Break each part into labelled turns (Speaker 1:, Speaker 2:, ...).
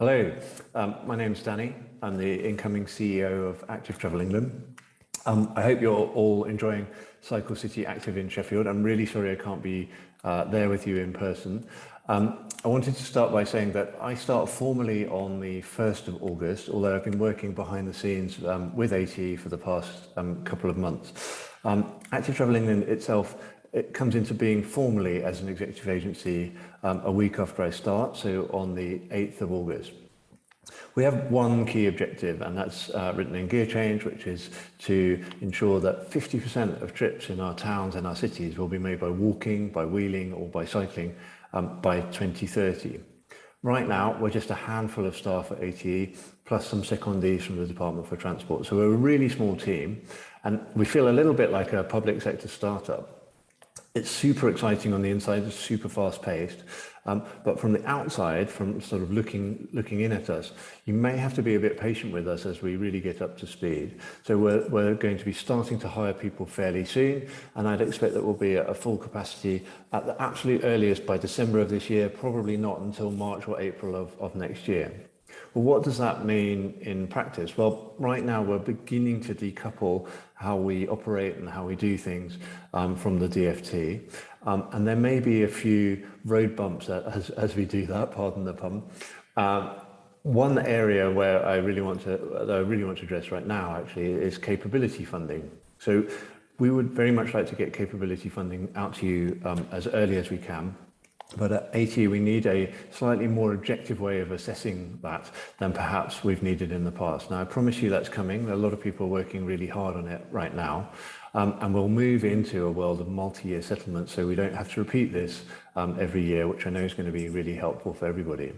Speaker 1: Hello, my name's Danny. I'm the incoming CEO of Active Travel England. I hope you're all enjoying Cycle City Active in Sheffield. I'm really sorry I can't be there with you in person. I wanted to start by saying that I start formally on the 1st of August, although I've been working behind the scenes with ATE for the past couple of months. Active Travel England itself, it comes into being formally as an executive agency a week after I start, so on the 8th of August. We have one key objective, and that's written in Gear Change, which is to ensure that 50% of trips in our towns and our cities will be made by walking, by wheeling, or by cycling by 2030. Right now, we're just a handful of staff at ATE, plus some secondees from the Department for Transport. So we're a really small team, and we feel a little bit like a public sector startup. It's super exciting on the inside, it's super fast paced, but from the outside, from sort of looking in at us, you may have to be a bit patient with us as we really get up to speed. So we're going to be starting to hire people fairly soon, and I'd expect that we'll be at a full capacity at the absolute earliest by December of this year, probably not until March or April of next year. Well, what does that mean in practice? Well, right now we're beginning to decouple how we operate and how we do things from the DFT. And there may be a few road bumps as we do that, pardon the pun. One area where I really want to address right now actually is capability funding. So we would very much like to get capability funding out to you as early as we can. But at ATE, we need a slightly more objective way of assessing that than perhaps we've needed in the past. Now, I promise you that's coming. A lot of people are working really hard on it right now. And we'll move into a world of multi-year settlements so we don't have to repeat this every year, which I know is going to be really helpful for everybody.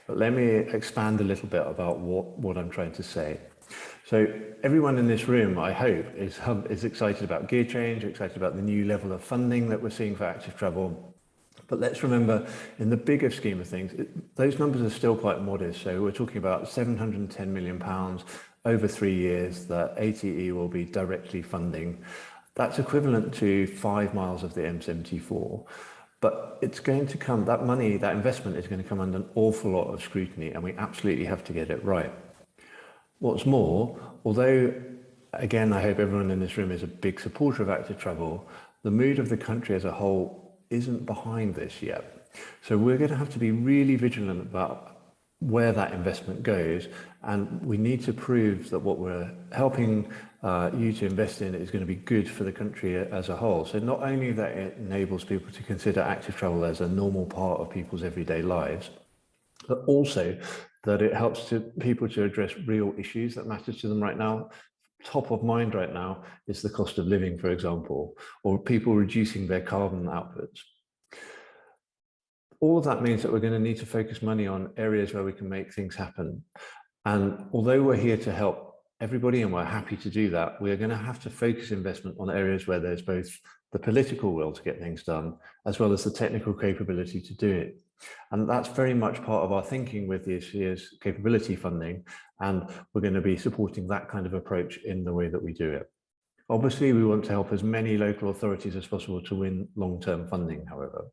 Speaker 1: But let me expand a little bit about what I'm trying to say. So everyone in this room, I hope, is excited about gear change, excited about the new level of funding that we're seeing for active travel. But let's remember, in the bigger scheme of things, those numbers are still quite modest. So we're talking about £710 million over 3 years that ATE will be directly funding. That's equivalent to 5 miles of the M74. But it's going to come, that money, that investment is going to come under an awful lot of scrutiny, and we absolutely have to get it right. What's more, although, again, I hope everyone in this room is a big supporter of active travel, the mood of the country as a whole isn't behind this yet. So we're going to have to be really vigilant about where that investment goes, and we need to prove that what we're helping you to invest in is going to be good for the country as a whole. So not only that it enables people to consider active travel as a normal part of people's everyday lives, but also that it helps people to address real issues that matter to them right now. Top of mind right now is the cost of living, for example, or people reducing their carbon outputs. All of that means that we're going to need to focus money on areas where we can make things happen. And although we're here to help everybody and we're happy to do that, we're going to have to focus investment on areas where there's both the political will to get things done, as well as the technical capability to do it. And that's very much part of our thinking with this year's capability funding. And we're going to be supporting that kind of approach in the way that we do it. Obviously, we want to help as many local authorities as possible to win long-term funding, however.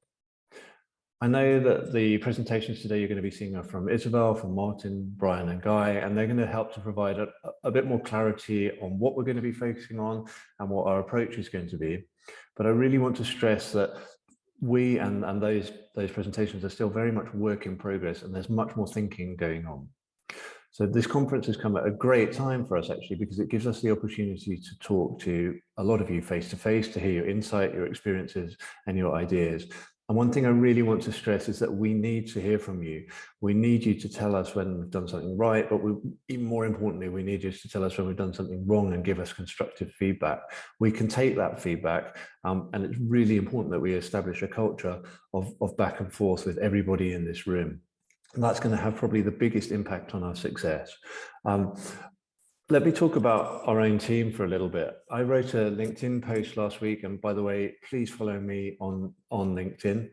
Speaker 1: I know that the presentations today you're going to be seeing are from Isabel, from Martin, Brian and Guy, and they're going to help to provide a bit more clarity on what we're going to be focusing on and what our approach is going to be. But I really want to stress that we and those presentations are still very much work in progress, and there's much more thinking going on. So this conference has come at a great time for us, actually, because it gives us the opportunity to talk to a lot of you face to face, to hear your insight, your experiences and your ideas. And one thing I really want to stress is that we need to hear from you. We need you to tell us when we've done something right, but even more importantly, we need you to tell us when we've done something wrong and give us constructive feedback. We can take that feedback, and it's really important that we establish a culture of back and forth with everybody in this room. And that's going to have probably the biggest impact on our success. Let me talk about our own team for a little bit. I wrote a LinkedIn post last week, and by the way, please follow me on LinkedIn.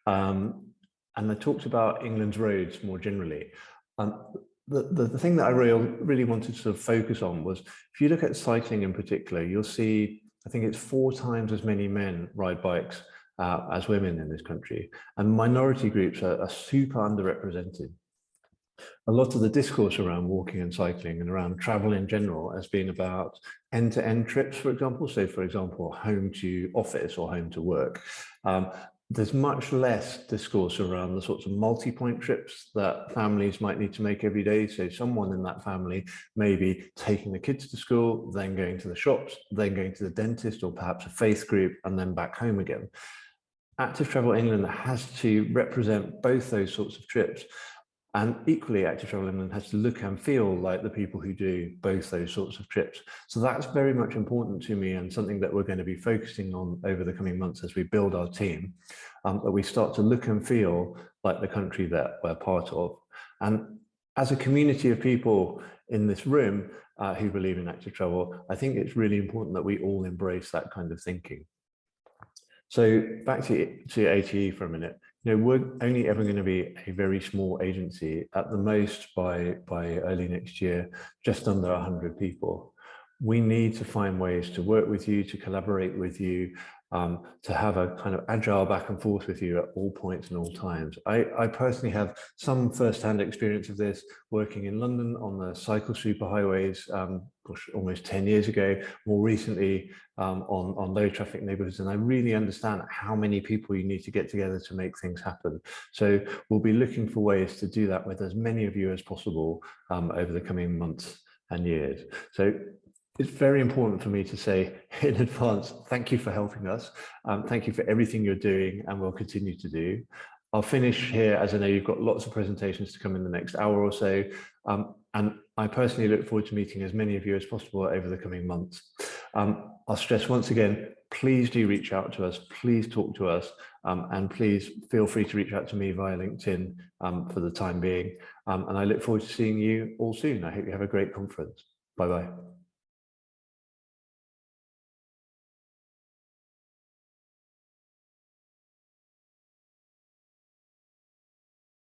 Speaker 1: And I talked about England's roads more generally. The thing that I really wanted to sort of focus on was, if you look at cycling in particular, you'll see, I think it's 4 times as many men ride bikes as women in this country, and minority groups are super underrepresented. A lot of the discourse around walking and cycling and around travel in general has been about end-to-end trips, for example. So, for example, home to office or home to work. There's much less discourse around the sorts of multi-point trips that families might need to make every day. So someone in that family may be taking the kids to school, then going to the shops, then going to the dentist, or perhaps a faith group, and then back home again. Active Travel England has to represent both those sorts of trips. And equally, Active Travel England has to look and feel like the people who do both those sorts of trips. So that's very much important to me, and something that we're going to be focusing on over the coming months as we build our team, that we start to look and feel like the country that we're part of. And as a community of people in this room who believe in active travel, I think it's really important that we all embrace that kind of thinking. So back to ATE for a minute. We're only ever going to be a very small agency, at the most by early next year, just under 100 people. We need to find ways to work with you, to collaborate with you, to have a kind of agile back and forth with you at all points and all times. I personally have some first-hand experience of this, working in London on the cycle superhighways, almost 10 years ago, more recently on low traffic neighborhoods. And I really understand how many people you need to get together to make things happen. So we'll be looking for ways to do that with as many of you as possible over the coming months and years. So it's very important for me to say in advance, thank you for helping us. Thank you for everything you're doing and will continue to do. I'll finish here, as I know you've got lots of presentations to come in the next hour or so. And I personally look forward to meeting as many of you as possible over the coming months. I'll stress once again, please do reach out to us, please talk to us, and please feel free to reach out to me via LinkedIn for the time being. And I look forward to seeing you all soon. I hope you have a great conference. Bye-bye.